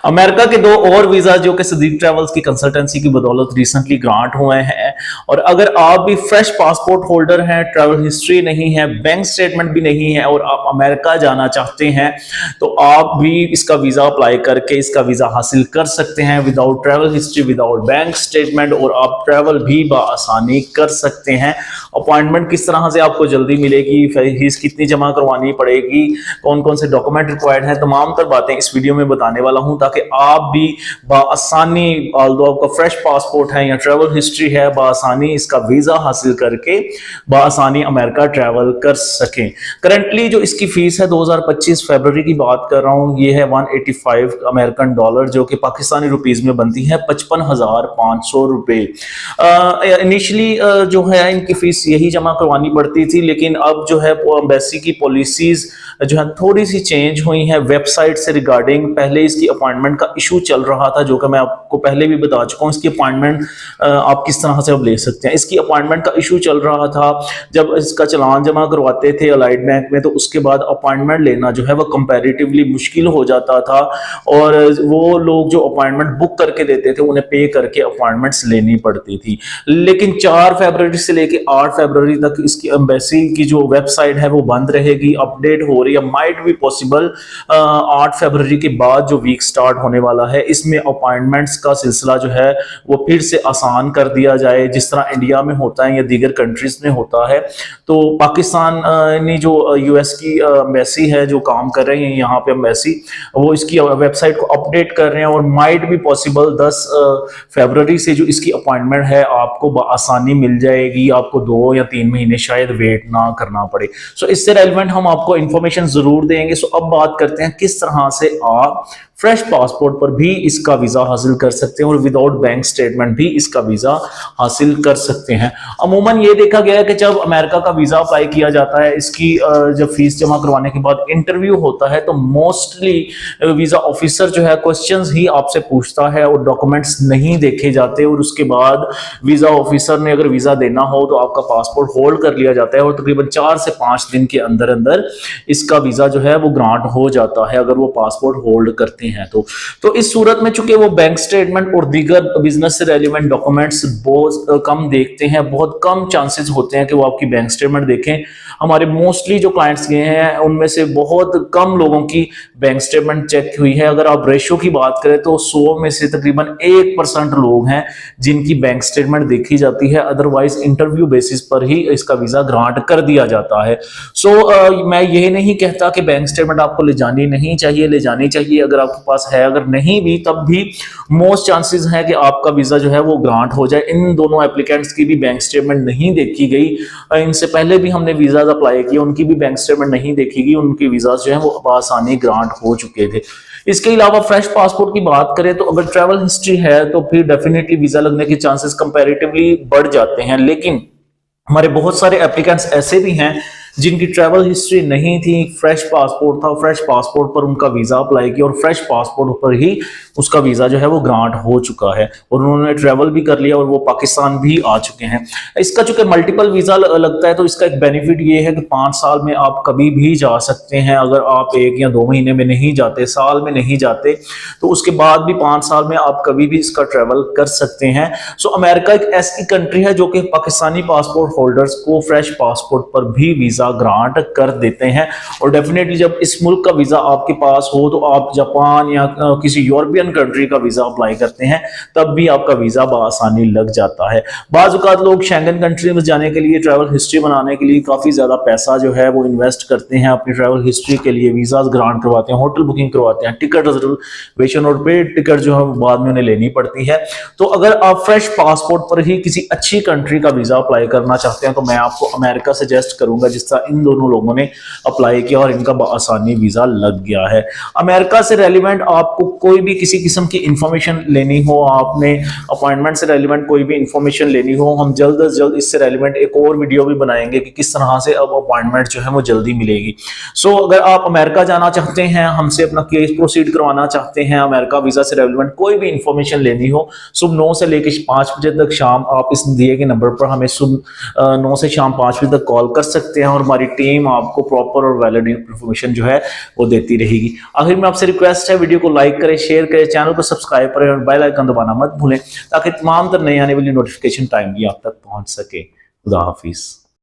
America के दो और वीजा जो कि सदीक ट्रेवल्स की कंसल्टेंसी की बदौलत रिसेंटली ग्रांट हुए हैं। और अगर आप भी फ्रेश पासपोर्ट होल्डर हैं, ट्रैवल हिस्ट्री नहीं है, बैंक स्टेटमेंट भी नहीं है और आप अमेरिका जाना चाहते हैं, तो आप भी इसका वीजा अप्लाई करके इसका वीजा हासिल कर सकते हैं without travel history, without bank statement, और आप ट्रैवल भी आसानी कर सकते हैं। अपॉइंटमेंट किस तरह से आपको जल्दी मिलेगी, फीस कितनी जमा करवानी पड़ेगी, कौन कौन से डॉक्यूमेंट रिक्वायर्ड है, तमाम तर बातें इस वीडियो में बताने वाला हूं ताकि आप भी आसानी, ऑल्दो आपका फ्रेश पासपोर्ट है या ट्रैवल हिस्ट्री है, आसानी इसका वीजा हासिल करके आसानी अमेरिका ट्रैवल कर सकें। करंटली जो इसकी फीस है 2025 फरवरी की बात कर रहा हूं, ये है 185 अमेरिकन डॉलर, जो कि पाकिस्तानी रुपीस में बनती है 55,500 रुपए। इनिशियली जो है इनकी फीस यही जमा करवानी पड़ती थी, लेकिन अब जो है एम्बेसी की पॉलिसीज जो है थोड़ी सी चेंज हुई हैं वेबसाइट से रिगार्डिंग। पहले इसकी अपॉइंटमेंट का इशू चल रहा था, जो कि मैं आपको पहले भी बता चुका हूं। इसकी अपॉइंटमेंट आप किस तरह से अब ले सकते हैं, इसकी अपॉइंटमेंट का इशू चल रहा था जब इसका चलान जमा करवाते थे अलाइड बैंक में, तो उसके बाद अपॉइंटमेंट लेना जो है वो कंपैरेटिवली मुश्किल हो जाता था, और वो लोग जो अपॉइंटमेंट बुक करके देते थे उन्हें पे करके अपॉइंटमेंट्स लेनी पड़ती थी। लेकिन 4 फरवरी से लेकर 8 फरवरी तक इसकी एम्बेसी की जो वेबसाइट है वो बंद रहेगी, अपडेट हो रही है। माइट भी पॉसिबल 8 फरवरी के बाद जो वीक स्टार्ट होने वाला है, इसमें अपॉइंटमेंट्स का सिलसिला जो है वो फिर से आसान कर दिया जाए, जिस तरह इंडिया में होता है या दीगर कंट्रीज में होता है। तो पाकिस्तान ने जो यूएस की एम्बेसी है जो काम कर रही है यहाँ पे एम्बेसी, वो इसकी वेबसाइट को अपडेट कर रहे हैं, और माइट भी पॉसिबल 10 फरवरी से जो इसकी अपॉइंटमेंट है आपको आसानी मिल जाएगी, आपको 2 या 3 महीने शायद वेट ना करना पड़े। सो इससे रेलिवेंट हम आपको इंफॉर्मेशन जरूर देंगे। सो अब बात करते हैं किस तरह से आप फ्रेश पासपोर्ट पर भी इसका वीजा हासिल कर सकते हैं और विदाउट बैंक स्टेटमेंट भी इसका वीजा हासिल कर सकते हैं। अमूमन ये देखा गया है कि जब अमेरिका का वीजा अप्लाई किया जाता है, इसकी जब फीस जमा करवाने के बाद इंटरव्यू होता है, तो मोस्टली वीजा ऑफिसर जो है क्वेश्चंस ही आपसे पूछता है और डॉक्यूमेंट्स नहीं देखे जाते, और उसके बाद वीजा ऑफिसर ने अगर वीजा देना हो तो आपका पासपोर्ट होल्ड कर लिया जाता है, और तकरीबन 4 से 5 दिन के अंदर अंदर इसका वीजा जो है वो ग्रांट हो जाता है अगर वो पासपोर्ट होल्ड करते हैं तो इस सूरत में चूंकि वो बैंक स्टेटमेंट और दीगर बिजनेस से रेलिवेंट डॉक्यूमेंट्स बहुत कम देखते हैं, बहुत कम चांसेस होते हैं कि वो आपकी बैंक स्टेटमेंट देखें। हमारे मोस्टली जो क्लाइंट्स गए हैं उनमें से बहुत कम लोगों की बैंक स्टेटमेंट चेक हुई है। अगर आप रेशो की बात करें तो 100 में से तकरीबन 1% लोग हैं जिनकी बैंक स्टेटमेंट देखी जाती है, अदरवाइज इंटरव्यू बेसिस पर ही इसका वीजा ग्रांट कर दिया जाता है। मैं ये नहीं कहता कि बैंक स्टेटमेंट आपको ले जानी नहीं चाहिए, ले जानी चाहिए अगर आपके पास है, अगर नहीं भी तब भी मोस्ट चांसेस है कि आपका वीजा जो है वो ग्रांट हो जाए। इन दोनों एप्लीकेंट्स की भी बैंक स्टेटमेंट नहीं देखी गई, इनसे पहले भी हमने वीजा अप्लाई किया, उनकी भी बैंक स्टेटमेंट नहीं देखी गई, उनकी वीजा जो है वो आसानी ग्रांट हो चुके थे। इसके अलावा फ्रेश पासपोर्ट की बात करें तो अगर ट्रैवल हिस्ट्री है तो फिर डेफिनेटली वीजा लगने के चांसेस कंपैरेटिवली बढ़ जाते हैं, लेकिन हमारे बहुत सारे एप्लीकेंट्स ऐसे भी हैं जिनकी ट्रैवल हिस्ट्री नहीं थी, फ्रेश पासपोर्ट था, फ्रेश पासपोर्ट पर उनका वीजा अप्लाई किया और फ्रेश पासपोर्ट पर ही उसका वीजा जो है वो ग्रांट हो चुका है और उन्होंने ट्रैवल भी कर लिया और वो पाकिस्तान भी आ चुके हैं। इसका चूंकि मल्टीपल वीजा लगता है तो इसका एक बेनिफिट ये है कि 5 साल में आप कभी भी जा सकते हैं। अगर आप 1 या 2 महीने में नहीं जाते, साल में नहीं जाते, तो उसके बाद भी 5 साल में आप कभी भी इसका ट्रैवल कर सकते हैं। सो अमेरिका एक ऐसी कंट्री है जो कि पाकिस्तानी पासपोर्ट होल्डर्स को फ्रेश पासपोर्ट पर भी वीजा ग्रांट कर देते हैं, और डेफिनेटली जब इस मुल्क का वीजा आपके पास हो तो आप जापान या किसी यूरोपियन कंट्री का वीजा अप्लाई करते हैं तब भी आपका वीजा बआसानी लग जाता है। बाज़ औक़ात लोग शेंगन कंट्री में जाने के लिए, ट्रैवल हिस्ट्री बनाने के लिए काफी ज्यादा पैसा जो है वो इन्वेस्ट करते हैं अपनी ट्रैवल हिस्ट्री के लिए, वीजा ग्रांट करवाते हैं, होटल बुकिंग करवाते हैं, टिकट रिजर्वेशन और पेड टिकट जो है बाद में उन्हें लेनी पड़ती है। तो अगर आप फ्रेश पासपोर्ट पर ही किसी अच्छी कंट्री का वीजा अप्लाई करना चाहते हैं तो मैं आपको अमेरिका सजेस्ट करूंगा, जिस तरह इन दोनों लोगों ने अप्लाई किया और इनका आसानी वीजा लग गया है। अमेरिका से रेलिवेंट आपको कोई भी किसी किस्म की इंफॉर्मेशन लेनी हो, आपने अपॉइंटमेंट से रेलिवेंट कोई भी इंफॉर्मेशन लेनी हो, हम जल्द से जल्द इससे रेलिवेंट एक और वीडियो भी बनाएंगे कि किस तरह से अब अपॉइंटमेंट जो है वो जल्दी मिलेगी। सो अगर आप अमेरिका जाना चाहते हैं, हमसे अपना केस प्रोसीड करवाना चाहते हैं, अमेरिका वीजा से रेलिवेंट कोई भी इंफॉर्मेशन लेनी हो, सुबह 9 से लेकर 5 बजे तक शाम आप इस दिए के नंबर पर हमें सुबह 9 से शाम 5 बजे तक कॉल कर सकते हैं और हमारी टीम आपको प्रॉपर और वैलिड इन्फॉर्मेशन जो है वो देती रहेगी। आखिर में आपसे रिक्वेस्ट है, वीडियो को लाइक करें, शेयर करें, चैनल को सब्सक्राइब करें और बेल आइकन दबाना मत भूलें ताकि तमाम तर नई आने वाली नोटिफिकेशन टाइम भी आप तक पहुंच सके। खुदा हाफिज।